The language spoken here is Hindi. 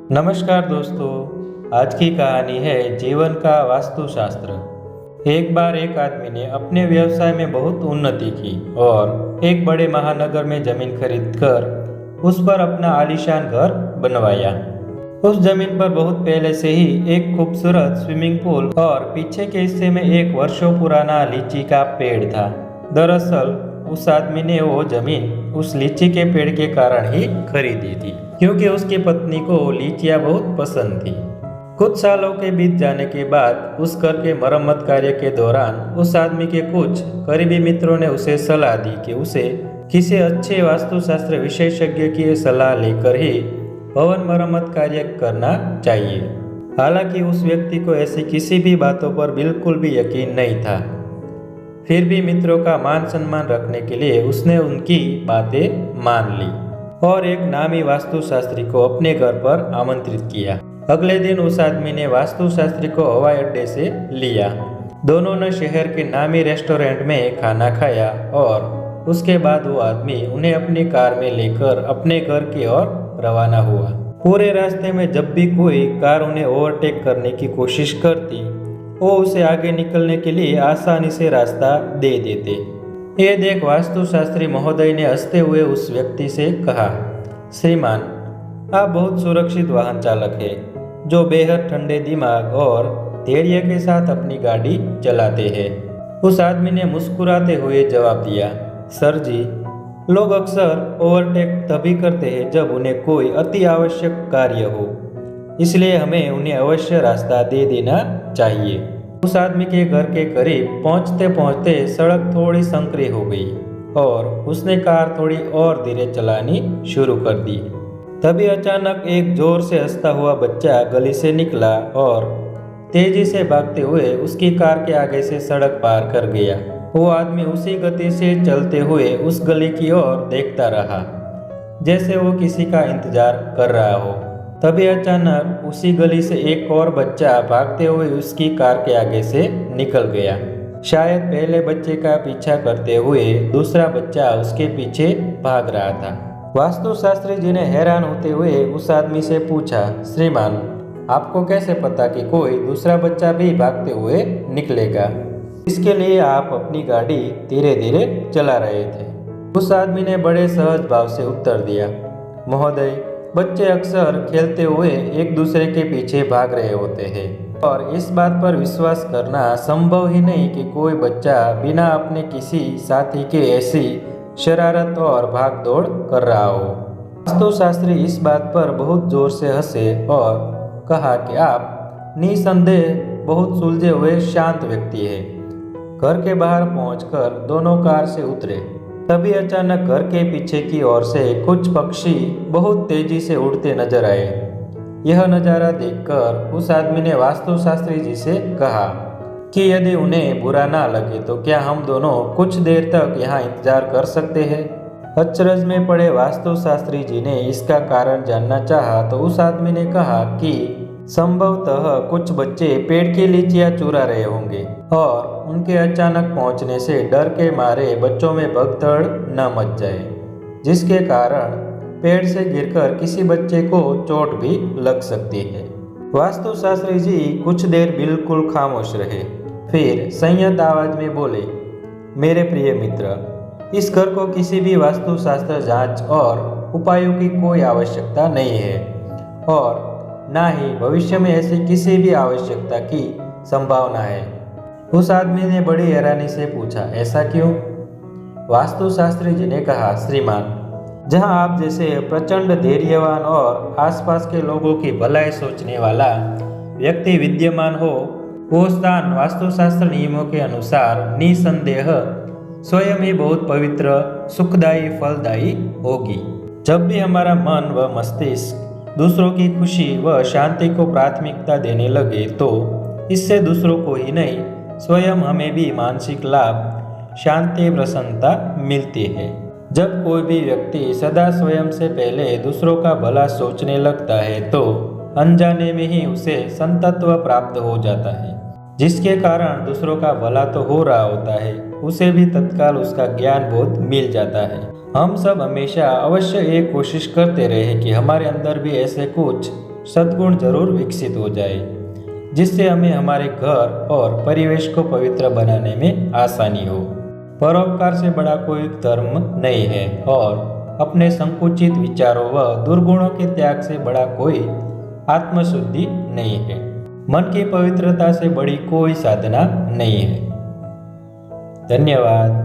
नमस्कार दोस्तों। आज की कहानी है जीवन का वास्तुशास्त्र। एक बार एक आदमी ने अपने व्यवसाय में बहुत उन्नति की और एक बड़े महानगर में जमीन खरीदकर उस पर अपना आलीशान घर बनवाया। उस जमीन पर बहुत पहले से ही एक खूबसूरत स्विमिंग पूल और पीछे के हिस्से में एक वर्षों पुराना लीची का पेड़ था। दरअसल उस आदमी ने वो जमीन उस लीची के पेड़ के कारण ही खरीदी थी, क्योंकि उसकी पत्नी को लीचियां बहुत पसंद थी। कुछ सालों के बीत जाने के बाद उस घर के मरम्मत कार्य के दौरान उस आदमी के कुछ करीबी मित्रों ने उसे सलाह दी कि उसे किसी अच्छे वास्तुशास्त्र विशेषज्ञ की सलाह लेकर ही भवन मरम्मत कार्य करना चाहिए। हालांकि उस व्यक्ति को ऐसी किसी भी बातों पर बिल्कुल भी यकीन नहीं था, फिर भी मित्रों का मान सम्मान रखने के लिए उसने उनकी बातें मान ली और एक नामी वास्तुशास्त्री को अपने घर पर आमंत्रित किया। अगले दिन उस आदमी ने वास्तुशास्त्री को हवाई अड्डे से लिया। दोनों ने शहर के नामी रेस्टोरेंट में खाना खाया और उसके बाद वो आदमी उन्हें अपनी कार में लेकर अपने घर की ओर रवाना हुआ। पूरे रास्ते में जब भी कोई कार उन्हें ओवरटेक करने की कोशिश करती, वो उसे आगे निकलने के लिए आसानी से रास्ता दे देते। ये देख वास्तुशास्त्री महोदय ने हंसते हुए उस व्यक्ति से कहा, श्रीमान, आप बहुत सुरक्षित वाहन चालक हैं, जो बेहद ठंडे दिमाग और धैर्य के साथ अपनी गाड़ी चलाते हैं। उस आदमी ने मुस्कुराते हुए जवाब दिया, सर जी, लोग अक्सर ओवरटेक तभी करते हैं जब उन्हें कोई अति आवश्यक कार्य हो, इसलिए हमें उन्हें अवश्य रास्ता दे देना चाहिए। उस आदमी के घर के करीब पहुंचते पहुंचते सड़क थोड़ी संकरी हो गई और उसने कार थोड़ी और धीरे चलानी शुरू कर दी। तभी अचानक एक जोर से हंसता हुआ बच्चा गली से निकला और तेजी से भागते हुए उसकी कार के आगे से सड़क पार कर गया। वो आदमी उसी गति से चलते हुए उस गली की ओर देखता रहा, जैसे वो किसी का इंतजार कर रहा हो। तभी अचानक उसी गली से एक और बच्चा भागते हुए उसकी कार के आगे से निकल गया। शायद पहले बच्चे का पीछा करते हुए दूसरा बच्चा उसके पीछे भाग रहा था। वास्तुशास्त्री जी ने हैरान होते हुए उस आदमी से पूछा, श्रीमान, आपको कैसे पता कि कोई दूसरा बच्चा भी भागते हुए निकलेगा? इसके लिए आप अपनी गाड़ी धीरे धीरे चला रहे थे। उस आदमी ने बड़े सहज भाव से उत्तर दिया, महोदय, बच्चे अक्सर खेलते हुए एक दूसरे के पीछे भाग रहे होते हैं और इस बात पर विश्वास करना संभव ही नहीं कि कोई बच्चा बिना अपने किसी साथी के ऐसी शरारत और भाग दौड़ कर रहा हो। वास्तुशास्त्री इस बात पर बहुत जोर से हंसे और कहा कि आप निसंदेह बहुत सुलझे हुए शांत व्यक्ति हैं। घर के बाहर पहुंचकर दोनों कार से उतरे। तभी अचानक घर के पीछे की ओर से कुछ पक्षी बहुत तेजी से उड़ते नजर आए। यह नज़ारा देखकर उस आदमी ने वास्तुशास्त्री जी से कहा कि यदि उन्हें बुरा ना लगे तो क्या हम दोनों कुछ देर तक यहाँ इंतजार कर सकते हैं? अचरज में पड़े वास्तुशास्त्री जी ने इसका कारण जानना चाहा तो उस आदमी ने कहा कि संभवतः कुछ बच्चे पेड़ की लीचियां चुरा रहे होंगे और उनके अचानक पहुंचने से डर के मारे बच्चों में भगदड़ न मच जाए, जिसके कारण पेड़ से गिरकर किसी बच्चे को चोट भी लग सकती है। वास्तुशास्त्री जी कुछ देर बिल्कुल खामोश रहे, फिर संयत आवाज में बोले, मेरे प्रिय मित्र, इस घर को किसी भी वास्तुशास्त्र जांच और उपायों की कोई आवश्यकता नहीं है और ना ही भविष्य में ऐसी किसी भी आवश्यकता की संभावना है। उस आदमी ने बड़ी हैरानी से पूछा, ऐसा क्यों? वास्तुशास्त्री जी ने कहा, श्रीमान, जहां आप जैसे प्रचंड धैर्यवान और आसपास के लोगों की भलाई सोचने वाला व्यक्ति विद्यमान हो, वो स्थान वास्तुशास्त्र नियमों के अनुसार निसंदेह स्वयं ही बहुत पवित्र, सुखदायी, फलदायी होगी। जब भी हमारा मन व मस्तिष्क दूसरों की खुशी व शांति को प्राथमिकता देने लगे तो इससे दूसरों को ही नहीं, स्वयं हमें भी मानसिक लाभ, शांति, प्रसन्नता मिलती है। जब कोई भी व्यक्ति सदा स्वयं से पहले दूसरों का भला सोचने लगता है तो अनजाने में ही उसे संतत्व प्राप्त हो जाता है, जिसके कारण दूसरों का भला तो हो रहा होता है, उसे भी तत्काल उसका ज्ञान बोध मिल जाता है। हम सब हमेशा अवश्य ये कोशिश करते रहे कि हमारे अंदर भी ऐसे कुछ सद्गुण जरूर विकसित हो जाए, जिससे हमें हमारे घर और परिवेश को पवित्र बनाने में आसानी हो। परोपकार से बड़ा कोई धर्म नहीं है और अपने संकुचित विचारों व दुर्गुणों के त्याग से बड़ा कोई आत्मशुद्धि नहीं है। मन की पवित्रता से बड़ी कोई साधना नहीं है। धन्यवाद।